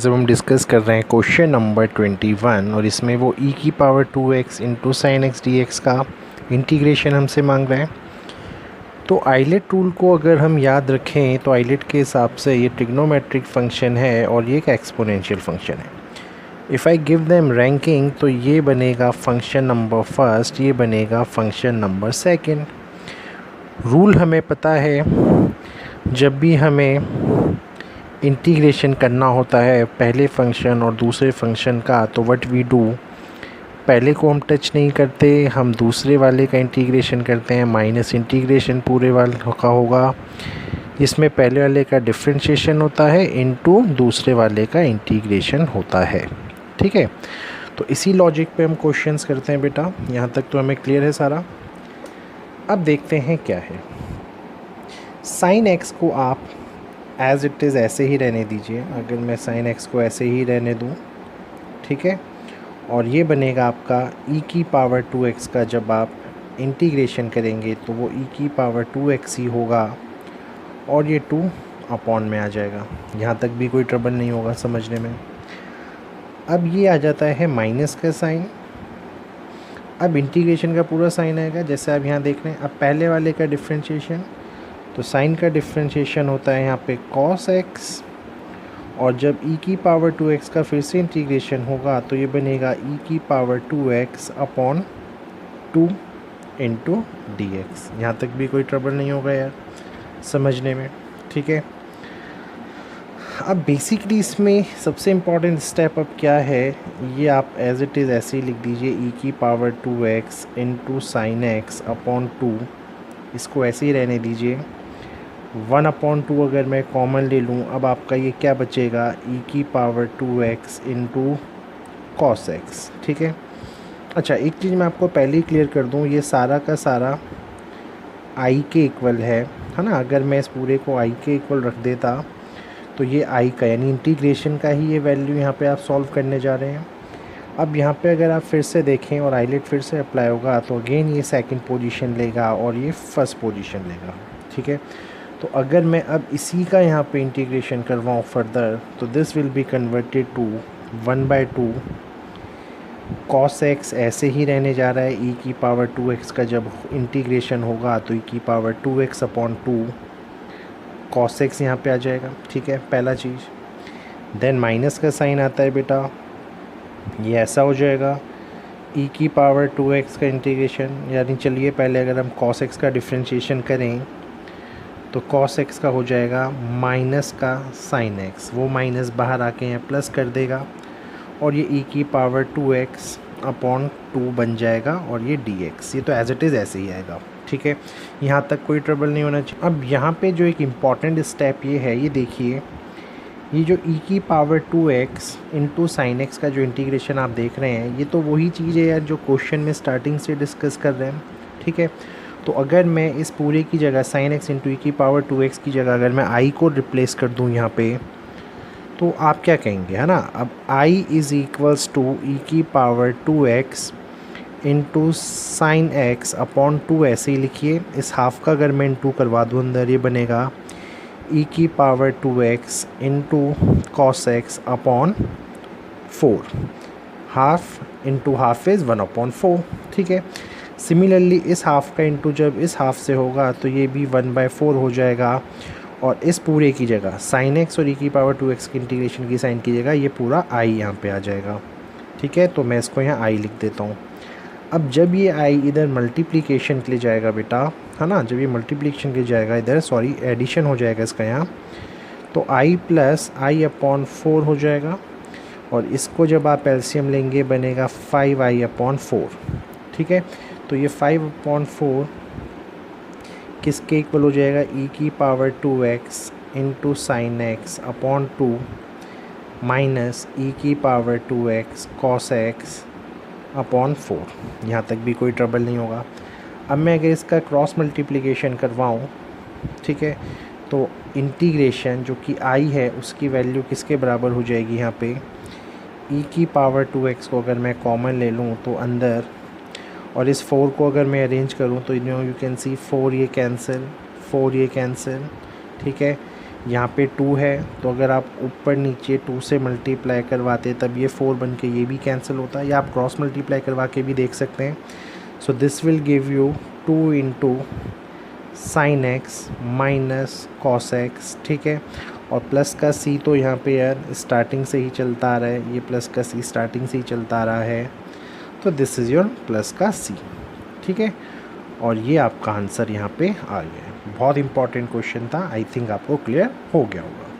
जब हम डिस्कस कर रहे हैं क्वेश्चन नंबर 21 और इसमें वो e की power 2x into sine x D x का इंटीग्रेशन हमसे मांग रहा है। तो आइलेट रूल को अगर हम याद रखें तो आइलेट के हिसाब से ये ट्रिग्नोमेट्रिक फंक्शन है और ये एक एक्सपोनेंशियल फंक्शन है। If I give them ranking तो ये बनेगा फंक्शन नंबर फर्स्ट, ये बनेगा फंक्शन नंबर सेकंड। रूल हमें पता है, जब भी हमें इंटीग्रेशन करना होता है पहले फंक्शन और दूसरे फंक्शन का, तो व्हाट वी डू, पहले को हम टच नहीं करते, हम दूसरे वाले का इंटीग्रेशन करते हैं। माइनस इंटीग्रेशन पूरे वाले का होगा, जिसमें पहले वाले का डिफरेंशिएशन होता है इनटू दूसरे वाले का इंटीग्रेशन होता है। ठीक है, तो इसी लॉजिक पे हम क्वेश्चंस करते हैं बेटा। यहाँ तक तो हमें क्लियर है सारा। अब देखते हैं क्या है। साइन एक्स को आप एज़ इट इज़ ऐसे ही रहने दीजिए। अगर मैं साइन एक्स को ऐसे ही रहने दूँ, ठीक है, और ये बनेगा आपका e की पावर 2x का जब आप इंटीग्रेशन करेंगे तो वो e की पावर 2x ही होगा और ये 2 अपॉन में आ जाएगा। यहाँ तक भी कोई ट्रबल नहीं होगा समझने में। अब ये आ जाता है माइनस का साइन। अब इंटीग्रेशन का पूरा साइन आएगा, जैसे आप यहाँ देख रहे हैं। अब पहले वाले का डिफ्रेंशिएशन, तो साइन का डिफ्रेंशिएशन होता है यहाँ पे cos x, और जब e की पावर 2x का फिर से इंटीग्रेशन होगा तो ये बनेगा e की power 2x upon 2 into D x. यहाँ तक भी कोई ट्रबल नहीं होगा यार समझने में, ठीक है। अब बेसिकली इसमें सबसे इम्पॉर्टेंट स्टेप अब क्या है, ये आप एज इट इज़ ऐसे ही लिख दीजिए e की power 2x into sine x upon 2, इसको ऐसे ही रहने दीजिए। 1/2 अगर मैं कॉमन ले लूँ, अब आपका ये क्या बचेगा, e की power 2x into cos x. ठीक है, अच्छा एक चीज़ मैं आपको पहले ही क्लियर कर दूँ, ये सारा का सारा i के इक्वल है ना। अगर मैं इस पूरे को i के इक्वल रख देता तो ये i का यानी इंटीग्रेशन का ही ये वैल्यू यहाँ पे आप सॉल्व करने जा रहे हैं। अब यहाँ पे अगर आप फिर से देखें और आइलेट फिर से अप्लाई होगा तो अगेन ये सेकंड पोजीशन लेगा और ये फर्स्ट पोजीशन लेगा। ठीक है, तो अगर मैं अब इसी का यहाँ पे इंटीग्रेशन करवाऊँ फर्दर, तो this will be converted to 1/2 cos x ऐसे ही रहने जा रहा है। e की पावर 2x का जब इंटीग्रेशन होगा तो e की power 2x upon 2 cos x यहाँ पे आ जाएगा। ठीक है, पहला चीज़। देन माइनस का साइन आता है बेटा, ये ऐसा हो जाएगा e की पावर 2x का इंटीग्रेशन, यानी चलिए पहले अगर हम cos x का डिफ्रेंशिएशन करें तो cos x का हो जाएगा माइनस का साइन x, वो माइनस बाहर आके यहाँ प्लस कर देगा और ये e की पावर 2x अपॉन 2 बन जाएगा और ये dx। ये तो एज इट इज़ ऐसे ही आएगा। ठीक है, यहाँ तक कोई ट्रबल नहीं होना चाहिए। अब यहाँ पे जो एक इम्पॉर्टेंट स्टेप ये है, ये देखिए, ये जो e की power 2x into sine x का जो इंटीग्रेशन आप देख रहे हैं, ये तो वही चीज़ है यार जो क्वेश्चन में स्टार्टिंग से डिस्कस कर रहे हैं। ठीक है, तो अगर मैं इस पूरे की जगह साइन एक्स इंटू ई की पावर 2x की जगह अगर मैं i को रिप्लेस कर दूँ यहाँ पे, तो आप क्या कहेंगे, है ना। अब i इज़ इक्वल्स टू ई की power 2x into sine x upon 2 ऐसे ही लिखिए। इस हाफ का अगर मैं इंटू करवा दूँ अंदर, ये बनेगा e की power 2x into cos x upon 4। Half into half is 1/4। ठीक है, सिमिलरली इस हाफ का इंटू जब इस हाफ से होगा तो ये भी 1/4 हो जाएगा और इस पूरे की जगह साइन एक्स और e की पावर 2x की इंटीग्रेशन की साइन की जगह ये पूरा i यहाँ पे आ जाएगा। ठीक है, तो मैं इसको यहाँ i लिख देता हूँ। अब जब ये i इधर मल्टीप्लिकेशन के लिए जाएगा बेटा, है ना, जब ये मल्टीप्लिकेशन के लिए जाएगा इधर, सॉरी एडिशन हो जाएगा इसका यहाँ, तो i प्लस i अपॉन 4 हो जाएगा और इसको जब आप एलसीएम लेंगे बनेगा 5i अपॉन 4। ठीक है, तो ये 5/4 किसके इक्वल हो जाएगा, e की power 2x into sine x upon 2 minus e की power 2x cos x upon 4। यहाँ तक भी कोई ट्रबल नहीं होगा। अब मैं अगर इसका क्रॉस मल्टीप्लिकेशन करवाऊँ, ठीक है, तो इंटीग्रेशन जो कि i है उसकी वैल्यू किसके बराबर हो जाएगी, यहाँ पे e की पावर 2x को अगर मैं कॉमन ले लूँ तो अंदर, और इस 4 को अगर मैं अरेंज करूँ तो यू कैन सी 4 ये कैंसिल, 4 ये कैंसिल। ठीक है, यहाँ पे 2 है, तो अगर आप ऊपर नीचे 2 से मल्टीप्लाई करवाते तब ये 4 बन के ये भी कैंसिल होता है, या आप क्रॉस मल्टीप्लाई करवा के भी देख सकते हैं। So this will give you 2 into sine x minus cos x, ठीक है। और प्लस का सी तो यहाँ पे यार स्टार्टिंग से ही चलता आ रहा है, ये प्लस का सी स्टार्टिंग से ही चलता आ रहा है, तो दिस इज़ योर प्लस का सी, ठीक है। और ये आपका आंसर यहाँ पे आ गया है। बहुत इंपॉर्टेंट क्वेश्चन था, आई थिंक आपको क्लियर हो गया होगा।